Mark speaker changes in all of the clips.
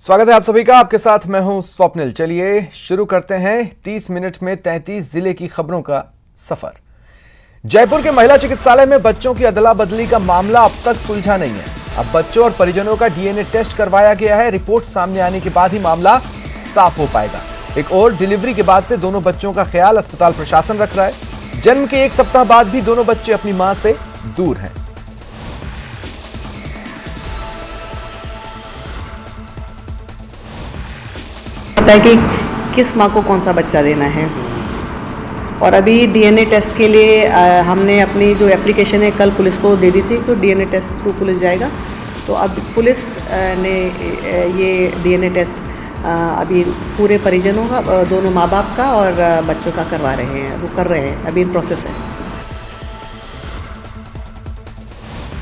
Speaker 1: स्वागत है आप सभी का। आपके साथ मैं हूं स्वप्निल। चलिए शुरू करते हैं 30 मिनट में 33 जिले की खबरों का सफर। जयपुर के महिला चिकित्सालय में बच्चों की अदला बदली का मामला अब तक सुलझा नहीं है। अब बच्चों और परिजनों का डीएनए टेस्ट करवाया गया है। रिपोर्ट सामने आने के बाद ही मामला साफ हो पाएगा। एक और डिलीवरी के बाद से दोनों बच्चों का ख्याल अस्पताल प्रशासन रख रहा है। जन्म के एक सप्ताह बाद भी दोनों बच्चे अपनी मां से दूर हैं।
Speaker 2: है कि किस माँ को कौन सा बच्चा देना है। और अभी डीएनए टेस्ट के लिए हमने अपनी जो एप्लीकेशन है कल पुलिस को दे दी थी, तो डीएनए टेस्ट थ्रू पुलिस जाएगा। तो अब पुलिस ने ये डीएनए टेस्ट अभी पूरे परिजनों का, दोनों माँ बाप का और बच्चों का करवा रहे हैं, वो कर रहे हैं, अभी इन प्रोसेस है।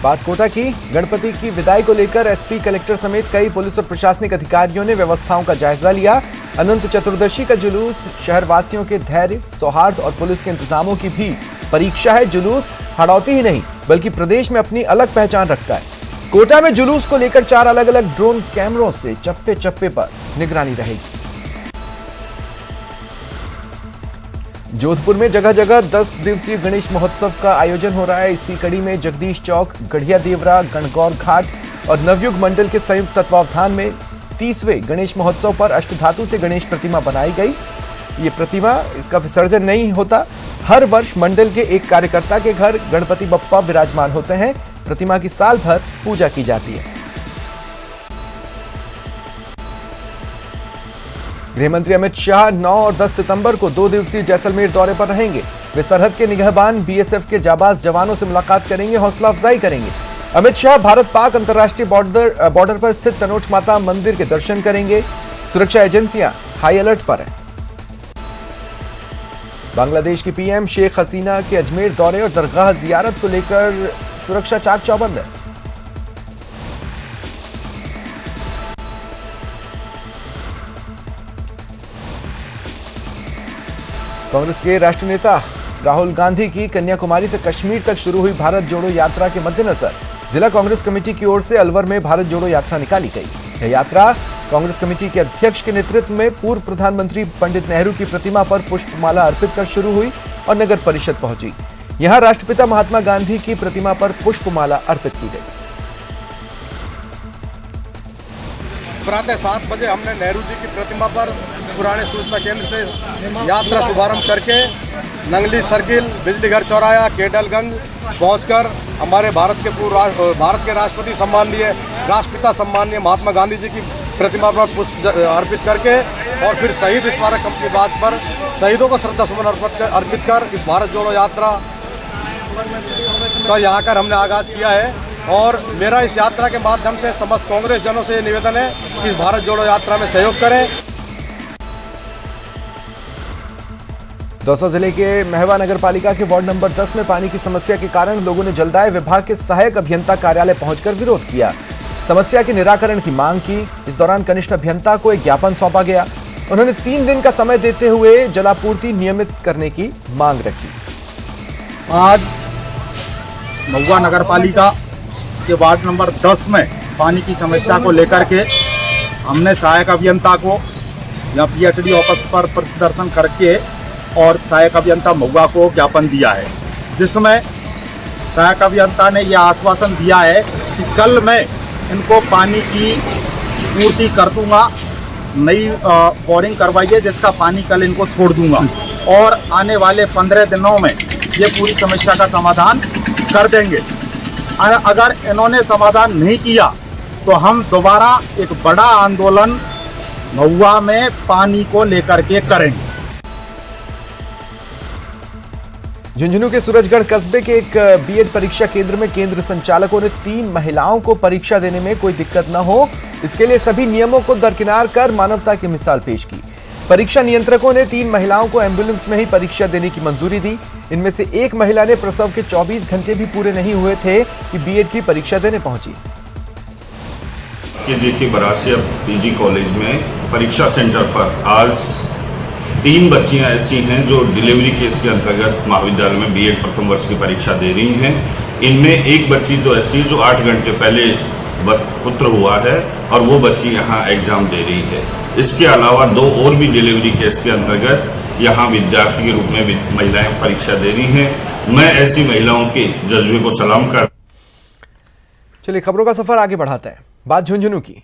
Speaker 1: बात कोटा की। गणपति की विदाई को लेकर एसपी, कलेक्टर समेत कई पुलिस और प्रशासनिक अधिकारियों ने व्यवस्थाओं का जायजा लिया। अनंत चतुर्दशी का जुलूस शहरवासियों के धैर्य, सौहार्द और पुलिस के इंतजामों की भी परीक्षा है। जुलूस हाड़ौती ही नहीं बल्कि प्रदेश में अपनी अलग पहचान रखता है। कोटा में जुलूस को लेकर 4 अलग अलग ड्रोन कैमरों से चप्पे चप्पे पर निगरानी रहेगी। जोधपुर में जगह जगह 10 दिवसीय गणेश महोत्सव का आयोजन हो रहा है। इसी कड़ी में जगदीश चौक, गढ़िया देवरा, गणगौर घाट और नवयुग मंडल के संयुक्त तत्वावधान में 30वें गणेश महोत्सव पर अष्टधातु से गणेश प्रतिमा बनाई गई। ये प्रतिमा, इसका विसर्जन नहीं होता। हर वर्ष मंडल के एक कार्यकर्ता के घर गणपति बप्पा विराजमान होते हैं। प्रतिमा की साल भर पूजा की जाती है। गृहमंत्री अमित शाह 9 और 10 सितंबर को 2 दिवसीय जैसलमेर दौरे पर रहेंगे। वे सरहद के निगहबान बीएसएफ के जाबाज जवानों से मुलाकात करेंगे, हौसला अफजाई करेंगे। अमित शाह भारत पाक अंतर्राष्ट्रीय बॉर्डर पर स्थित तनोट माता मंदिर के दर्शन करेंगे। सुरक्षा एजेंसियां हाई अलर्ट पर हैं। बांग्लादेश की पीएम शेख हसीना के अजमेर दौरे और दरगाह जियारत को लेकर सुरक्षा चाक चौबंद है। कांग्रेस के राष्ट्रीय नेता राहुल गांधी की कन्याकुमारी से कश्मीर तक शुरू हुई भारत जोड़ो यात्रा के मद्देनजर जिला कांग्रेस कमेटी की ओर से अलवर में भारत जोड़ो यात्रा निकाली गई। यह यात्रा कांग्रेस कमेटी के अध्यक्ष के नेतृत्व में पूर्व प्रधानमंत्री पंडित नेहरू की प्रतिमा पर पुष्पमाला अर्पित कर शुरू हुई और नगर परिषद पहुंची। यहां राष्ट्रपिता महात्मा गांधी की प्रतिमा पर पुष्पमाला अर्पित की गई।
Speaker 3: प्रातः 7 बजे हमने नेहरू जी की प्रतिमा पर पुराने सूचना केंद्र से यात्रा शुभारंभ करके नंगली सर्किल, बिजली घर चौराया, केडलगंज पहुंचकर हमारे भारत के राष्ट्रपति सम्माननीय राष्ट्रपिता सम्माननीय महात्मा गांधी जी की प्रतिमा पर पुष्प अर्पित करके और फिर शहीद स्मारक कंपनी बाग पर शहीदों को श्रद्धा सुमन अर्पित कर इस भारत जोड़ो यात्रा का यहाँ कर हमने आगाज किया है। और मेरा इस यात्रा के माध्यम से समस्त कांग्रेस जनों से निवेदन है कि इस भारत जोड़ो यात्रा में सहयोग करें।
Speaker 1: दौसा जिले के महवा नगर पालिका के वार्ड नंबर 10 में पानी की समस्या के कारण लोगों ने जलदाय विभाग के सहायक अभियंता कार्यालय पहुंचकर विरोध किया। समस्या के निराकरण की मांग की। इस दौरान कनिष्ठ अभियंता को एक ज्ञापन सौंपा गया। उन्होंने 3 दिन का समय देते हुए जलापूर्ति नियमित करने की मांग रखी।
Speaker 4: आज महवा नगर पालिका के वार्ड नंबर 10 में पानी की समस्या को लेकर के हमने सहायक अभियंता को या पीएचडी ऑफिस पर प्रदर्शन करके और सहायक अभियंता महुआ को ज्ञापन दिया है, जिसमें सहायक अभियंता ने यह आश्वासन दिया है कि कल मैं इनको पानी की पूर्ति कर दूंगा, नई बोरिंग करवाइए जिसका पानी कल इनको छोड़ दूंगा और आने वाले 15 दिनों में ये पूरी समस्या का समाधान कर देंगे। अगर इन्होंने समाधान नहीं किया तो हम दोबारा एक बड़ा आंदोलन महुआ में पानी को लेकर के करेंगे।
Speaker 1: झुंझुनू के सूरजगढ़ कस्बे के एक बीएड परीक्षा केंद्र में केंद्र संचालकों ने 3 महिलाओं को परीक्षा देने में कोई दिक्कत न हो, इसके लिए सभी नियमों को दरकिनार कर मानवता की मिसाल पेश की। परीक्षा नियंत्रकों ने 3 महिलाओं को एम्बुलेंस में ही परीक्षा देने की मंजूरी दी। इनमें से एक महिला ने प्रसव के 24 घंटे भी पूरे नहीं हुए थे कि बीएड की परीक्षा देने पहुंची।
Speaker 5: केजी के बरासिया पीजी कॉलेज में परीक्षा सेंटर पर आज 3 बच्चियां ऐसी हैं जो डिलीवरी केस के अंतर्गत महाविद्यालय में बीएड प्रथम वर्ष की परीक्षा दे रही हैं। इनमें एक बच्ची तो ऐसी जो 8 घंटे पहले पुत्र हुआ है और वो बच्ची यहाँ एग्जाम दे रही है। इसके अलावा 2 और भी डिलीवरी केस के अंतर्गत यहाँ विद्यार्थी के रूप में महिलाएं परीक्षा दे रही हैं। मैं ऐसी महिलाओं के जज्बे को सलाम करता हूं।
Speaker 1: चलिए खबरों का सफर आगे बढ़ाते हैं। बात झुंझुनू की।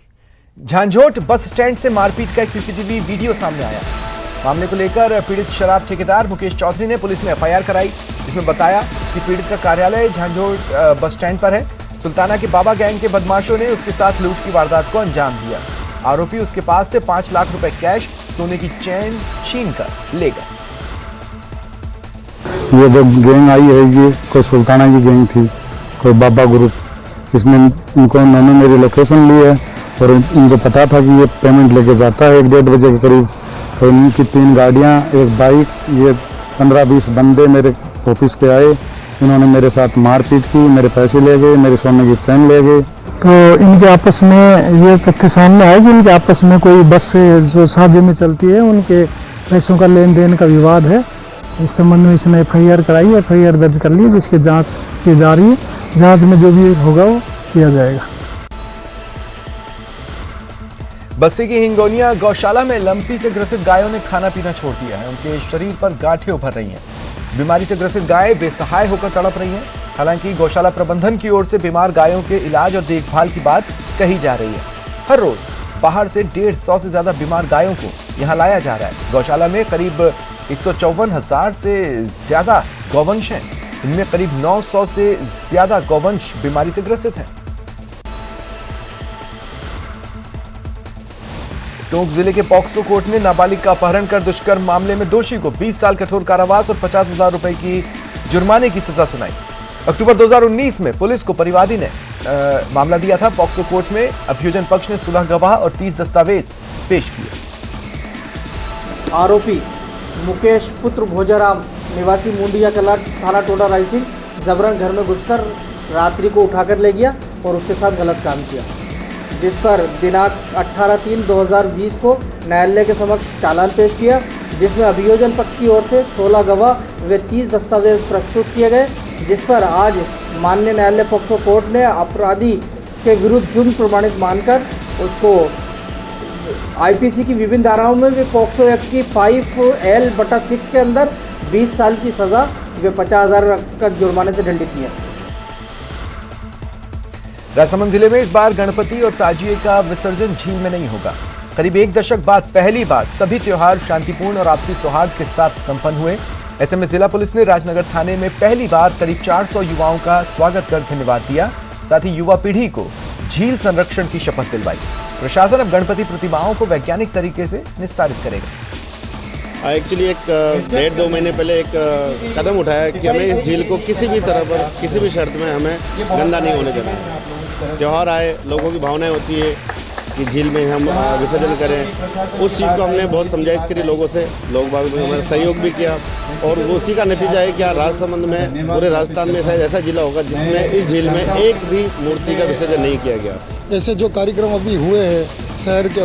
Speaker 1: झांझोट बस स्टैंड से मारपीट का एक सीसीटीवी वीडियो सामने आया। मामले को लेकर पीड़ित शराब ठेकेदार मुकेश चौधरी ने पुलिस में एफआईआर कराई, जिसमें बताया कि पीड़ित का कार्यालय झांझोट बस स्टैंड पर है। सुल्ताना के बाबा गैंग के बदमाशों ने उसके साथ लूट की वारदात को अंजाम दिया। आरोपी उसके पास से 5 लाख रुपए कैश, सोने की चेन छीनकर ले गए।
Speaker 6: ये जो गैंग आई है, ये कोई सुल्ताना की गैंग थी, कोई बाबा ग्रुप। इसने उन्होंने मेरी लोकेशन ली है और इनको पता था कि ये पेमेंट लेके जाता है 1-1:30 बजे के करीब। तो इनकी 3 गाड़ियां, एक बाइक, ये 15-20 बंदे मेरे ऑफिस पे आए। इन्होंने मेरे साथ मारपीट की, मेरे पैसे ले गए, मेरे सोने की चैन ले गए।
Speaker 7: तो इनके आपस में ये तथ्य सामने आया कि इनके आपस में कोई बस से जो साझे में चलती है, उनके पैसों का लेन देन का विवाद है। इस संबंध में इसने एफआईआर कराई, एफआईआर दर्ज कर ली, जिसकी जांच की जा रही है। जांच में जो भी होगा वो किया जाएगा।
Speaker 1: बस्ती की हिंगोनिया गौशाला में लंपी से ग्रसित गायों ने खाना पीना छोड़ दिया है। उनके शरीर पर गांठें उभर रही हैं। बीमारी से ग्रसित गायें बेसहाय होकर तड़प रही हैं। हालांकि गौशाला प्रबंधन की ओर से बीमार गायों के इलाज और देखभाल की बात कही जा रही है। हर रोज बाहर से 150 से ज्यादा बीमार गायों को यहां लाया जा रहा है। गौशाला में करीब 154,000 से ज्यादा गौवंश हैं। इनमें करीब 900 से ज्यादा गौवंश बीमारी से ग्रसित हैं। टोंक जिले के पॉक्सो कोर्ट ने नाबालिग का अपहरण कर दुष्कर्म मामले में दोषी को 20 साल कठोर कारावास और 50,000 रुपए की जुर्माने की सजा सुनाई। अक्टूबर 2019 में पुलिस को परिवादी ने मामला दिया था। पॉक्सो कोर्ट में अभियोजन पक्ष ने 16 गवाह और 30 दस्तावेज पेश किए।
Speaker 8: आरोपी मुकेश पुत्र भोजाराम निवासी मुंडिया कला थाना टोडा रायसिंह जबरन घर में घुसकर रात्रि को उठाकर ले गया और उसके साथ गलत काम किया, जिस पर दिनांक 18/3/2020 को न्यायालय के समक्ष चालान पेश किया, जिसमें अभियोजन पक्ष की ओर से 16 गवाह व 30 दस्तावेज प्रस्तुत किए गए, जिस पर आज माननीय न्यायालय पॉक्सो कोर्ट ने अपराधी के विरुद्ध जुर्म प्रमाणित मानकर उसको आईपीसी की विभिन्न धाराओं में भी पॉक्सो एक्ट की 5L/6 के अंदर 20 साल की सजा व 50,000 का जुर्माने से दंडित किया।
Speaker 1: राजसमंद जिले में इस बार गणपति और ताजिए का विसर्जन झील में नहीं होगा। करीब 1 दशक बाद पहली बार सभी त्योहार शांतिपूर्ण और आपसी सौहार्द के साथ संपन्न हुए। ऐसे में जिला पुलिस ने राजनगर थाने में पहली बार करीब 400 युवाओं का स्वागत कर धन्यवाद दिया। साथ ही युवा पीढ़ी को झील संरक्षण की शपथ दिलवाई। प्रशासन अब गणपति प्रतिमाओं को वैज्ञानिक तरीके से निस्तारित करेगा।
Speaker 9: एक्चुअली एक 1.5-2 महीने पहले एक कदम उठाया कि हमें इस झील को किसी भी तरह पर, किसी भी शर्त में हमें गंदा नहीं होने देना। त्यौहार आए, लोगों की भावनाएं होती है कि झील में हम विसर्जन करें। उस चीज़ को हमने बहुत समझाइश करी लोगों से, लोग बाग में हमारा सहयोग भी किया और उसी का नतीजा है कि राजसमंद में, पूरे राजस्थान में शायद ऐसा जिला होगा जिसमें इस झील में एक भी मूर्ति का विसर्जन नहीं किया गया।
Speaker 10: ऐसे जो कार्यक्रम अभी हुए हैं शहर के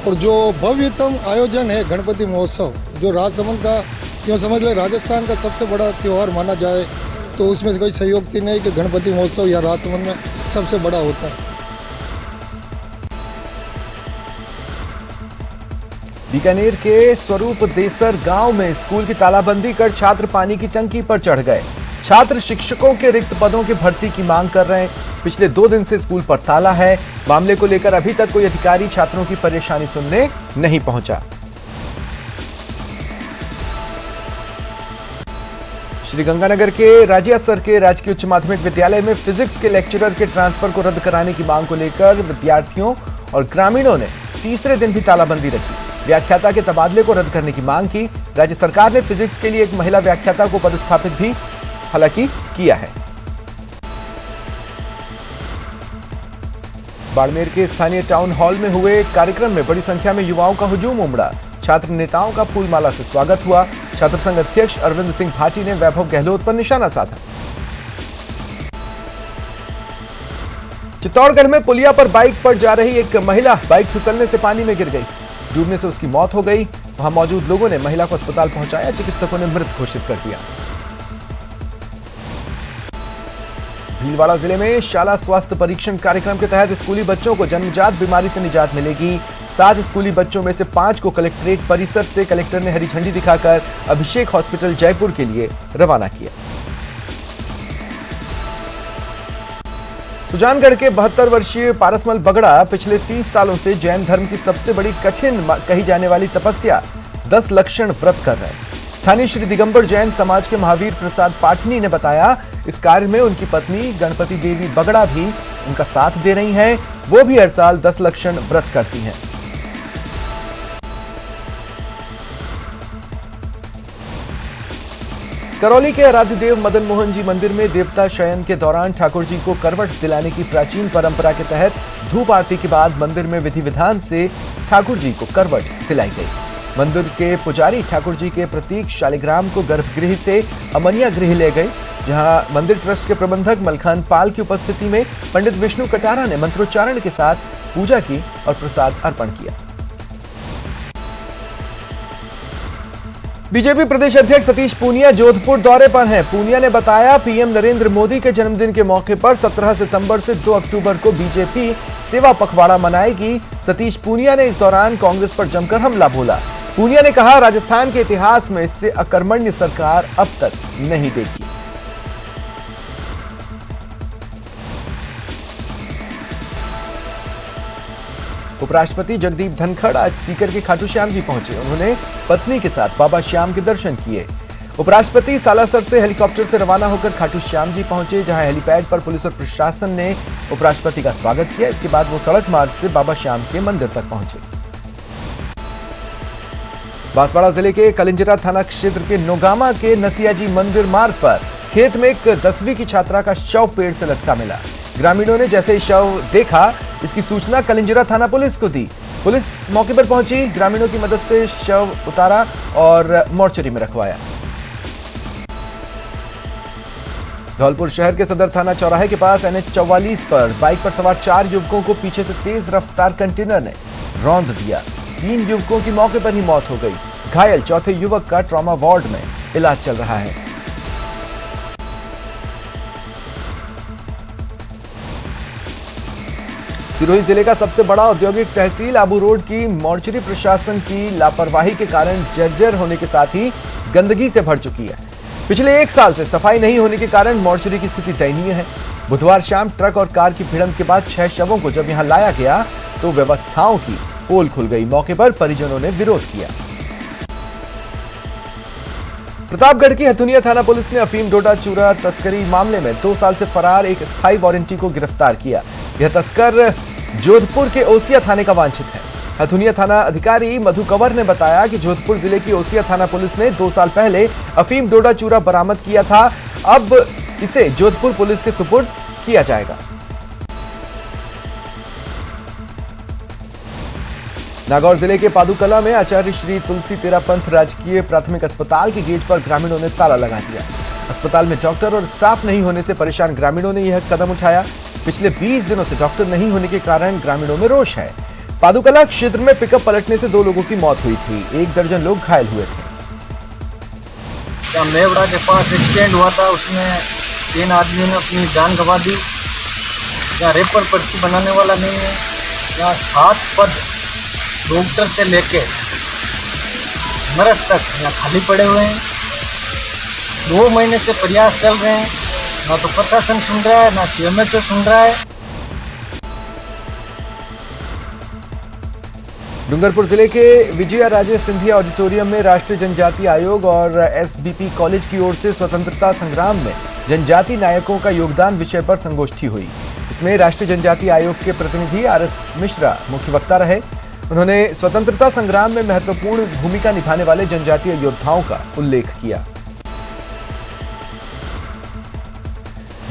Speaker 10: और जो भव्यतम आयोजन है गणपति महोत्सव, जो राजसमंद का क्यों समझ ले राजस्थान का सबसे बड़ा त्यौहार माना जाए, तो उसमें कोई सहयोग नहीं कि गणपति महोत्सव या राजसमंद में सबसे बड़ा होता है।
Speaker 1: बीकानेर के स्वरूप देसर गांव में स्कूल की तालाबंदी कर छात्र पानी की टंकी पर चढ़ गए। छात्र शिक्षकों के रिक्त पदों की भर्ती की मांग कर रहे हैं। पिछले 2 दिन से स्कूल पर ताला है। मामले को लेकर अभी तक कोई अधिकारी छात्रों की परेशानी सुनने नहीं पहुंचा। श्रीगंगानगर के राजियासर के राजकीय उच्च माध्यमिक विद्यालय में फिजिक्स के लेक्चरर के ट्रांसफर को रद्द कराने की मांग को लेकर विद्यार्थियों और ग्रामीणों ने तीसरे दिन भी तालाबंदी रखी। व्याख्याता के तबादले को रद्द करने की मांग की। राज्य सरकार ने फिजिक्स के लिए एक महिला व्याख्याता को पदस्थापित भी हालांकि किया है। बाड़मेर के स्थानीय टाउन हॉल में हुए कार्यक्रम में बड़ी संख्या में युवाओं का हुजूम उमड़ा। छात्र नेताओं का फूलमाला से स्वागत हुआ। छात्र संघ अध्यक्ष अरविंद सिंह भाटी ने वैभव गहलोत पर निशाना साधा। चित्तौड़गढ़ में पुलिया पर बाइक पर जा रही एक महिला बाइक फिसलने से पानी में गिर गई। डूबने से उसकी मौत हो गई। वहां मौजूद लोगों ने महिला को अस्पताल पहुंचाया। चिकित्सकों ने मृत घोषित कर दिया। भीलवाड़ा जिले में शाला स्वास्थ्य परीक्षण कार्यक्रम के तहत स्कूली बच्चों को जन्मजात बीमारी से निजात मिलेगी। 7 स्कूली बच्चों में से 5 को कलेक्ट्रेट परिसर से कलेक्टर ने हरी झंडी दिखाकर अभिषेक हॉस्पिटल जयपुर के लिए रवाना किया। सुजानगढ़ के 72 वर्षीय पारसमल बगड़ा पिछले 30 सालों से जैन धर्म की सबसे बड़ी कठिन कही जाने वाली तपस्या 10 लक्षण व्रत कर रहे हैं। स्थानीय श्री दिगंबर जैन समाज के महावीर प्रसाद पाठनी ने बताया, इस कार्य में उनकी पत्नी गणपति देवी बगड़ा भी उनका साथ दे रही हैं। वो भी हर साल 10 लक्षण व्रत करती हैं। करौली के आराध्य देव मदन मोहन जी मंदिर में देवता शयन के दौरान ठाकुर जी को करवट दिलाने की प्राचीन परंपरा के तहत धूप आरती के बाद मंदिर में विधि विधान से ठाकुर जी को करवट दिलाई गई। मंदिर के पुजारी ठाकुर जी के प्रतीक शालिग्राम को गर्भगृह से अमनिया गृह ले गए, जहां मंदिर ट्रस्ट के प्रबंधक मलखान पाल की उपस्थिति में पंडित विष्णु कटारा ने मंत्रोच्चारण के साथ पूजा की और प्रसाद अर्पण किया। बीजेपी प्रदेश अध्यक्ष सतीश पूनिया जोधपुर दौरे पर हैं। पूनिया ने बताया, पीएम नरेंद्र मोदी के जन्मदिन के मौके पर 17 सितंबर से 2 अक्टूबर को बीजेपी सेवा पखवाड़ा मनाएगी। सतीश पूनिया ने इस दौरान कांग्रेस पर जमकर हमला बोला। पूनिया ने कहा, राजस्थान के इतिहास में इससे अकर्मण्य सरकार अब तक नहीं देखी। उपराष्ट्रपति जगदीप धनखड़ आज सीकर के खाटू श्याम जी पहुंचे। उन्होंने पत्नी के साथ बाबा श्याम के दर्शन किए। उपराष्ट्रपति सालासर से हेलीकॉप्टर से रवाना होकर खाटू श्याम जी पहुंचे, जहां हेलीपैड पर पुलिस और प्रशासन ने उपराष्ट्रपति का स्वागत किया। इसके बाद वो सड़क मार्ग से बाबा श्याम के मंदिर तक पहुंचे। बांसवाड़ा जिले के कलिंजरा थाना क्षेत्र के नोगामा के नसियाजी मंदिर मार्ग पर खेत में एक 10वीं की छात्रा का शव पेड़ से लटका मिला। ग्रामीणों ने जैसे ही शव देखा, इसकी सूचना कलिंजरा थाना पुलिस को दी। पुलिस मौके पर पहुंची, ग्रामीणों की मदद से शव उतारा और मोर्चरी में रखवाया। धौलपुर शहर के सदर थाना चौराहे के पास NH 44 पर बाइक पर सवार 4 युवकों को पीछे से तेज रफ्तार कंटेनर ने रौंद दिया। 3 युवकों की मौके पर ही मौत हो गई। घायल चौथे युवक का ट्रॉमा वार्ड में इलाज चल रहा है। सिरोही जिले का सबसे बड़ा औद्योगिक तहसील आबू रोड की मोर्चरी प्रशासन की लापरवाही के कारण जर्जर होने के साथ ही गंदगी से भर चुकी है। पिछले 1 साल से सफाई नहीं होने के कारण मोर्चरी की स्थिति दयनीय है। बुधवार शाम ट्रक और कार की भिड़ंत के बाद 6 शवों को जब यहां लाया गया तो व्यवस्थाओं की पोल खुल गई। मौके पर परिजनों ने विरोध किया। प्रतापगढ़ की हथुनिया थाना पुलिस ने अफीम डोडा चूरा तस्करी मामले में 2 साल से फरार एक स्थायी वारंटी को गिरफ्तार किया। यह तस्कर जोधपुर के ओसिया थाने का वांछित है। हथुनिया थाना अधिकारी मधु कंवर ने बताया कि जोधपुर जिले की ओसिया थाना पुलिस ने 2 साल पहले अफीम डोडा चूरा बरामद किया था। अब इसे जोधपुर पुलिस के सुपुर्द किया जाएगा। नागौर जिले के पादुकला में आचार्य श्री तुलसी तेरापंथ राजकीय प्राथमिक अस्पताल के गेट पर ग्रामीणों ने ताला लगा दिया। अस्पताल में डॉक्टर और स्टाफ नहीं होने से परेशान ग्रामीणों ने यह कदम उठाया। पिछले 20 दिनों से डॉक्टर नहीं होने के कारण ग्रामीणों में रोष है। पादुकला क्षेत्र में पिकअप पलटने से 2 लोगों की मौत हुई थी। 1 दर्जन लोग घायल हुए थे।
Speaker 11: मेवड़ा के पास एक्सीडेंट हुआ था, उसमें 3 आदमियों ने अपनी जान गंवा दी। यहाँ रेपर पर्ची बनाने वाला नहीं है। यहाँ 7 पद डॉक्टर से लेके नर्स तक यहाँ खाली पड़े हुए हैं। 2 महीने से प्रयास चल रहे हैं, ना तो प्रशासन सुन रहा है, ना CMHO सुन रहा है।
Speaker 1: डूंगरपुर जिले के विजया राजे सिंधिया ऑडिटोरियम में राष्ट्रीय जनजाति आयोग और SBP कॉलेज की ओर से स्वतंत्रता संग्राम में जनजाति नायकों का योगदान विषय पर संगोष्ठी हुई। इसमें राष्ट्रीय जनजाति आयोग के प्रतिनिधि RS मिश्रा मुख्य वक्ता रहे। उन्होंने स्वतंत्रता संग्राम में महत्वपूर्ण भूमिका निभाने वाले जनजातीय योद्धाओं का उल्लेख किया।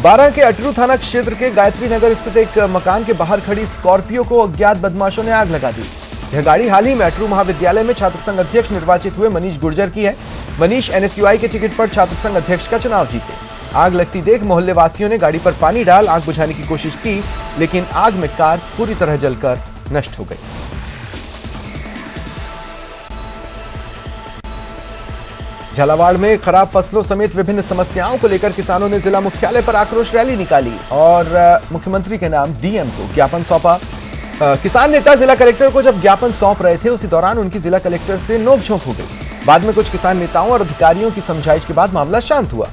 Speaker 1: बारां के अटरू थाना क्षेत्र के गायत्री नगर स्थित एक मकान के बाहर खड़ी स्कॉर्पियो को अज्ञात बदमाशों ने आग लगा दी। यह गाड़ी हाल ही में अटरू महाविद्यालय में छात्र संघ अध्यक्ष निर्वाचित हुए मनीष गुर्जर की है। मनीष NSUI के टिकट पर छात्र संघ अध्यक्ष का चुनाव जीते। आग लगती देख मोहल्ले वासियों ने गाड़ी पर पानी डाल आग बुझाने की कोशिश की, लेकिन आग में कार पूरी तरह जलकर नष्ट हो गई। झालावाड़ में खराब फसलों समेत विभिन्न समस्याओं को लेकर किसानों ने जिला मुख्यालय पर आक्रोश रैली निकाली और मुख्यमंत्री के नाम डीएम को ज्ञापन सौंपा। किसान नेता जिला कलेक्टर को जब ज्ञापन सौंप रहे थे उसी दौरान उनकी जिला कलेक्टर से नोकझोंक हो गई। बाद में कुछ किसान नेताओं और अधिकारियों की समझाइश के बाद मामला शांत हुआ।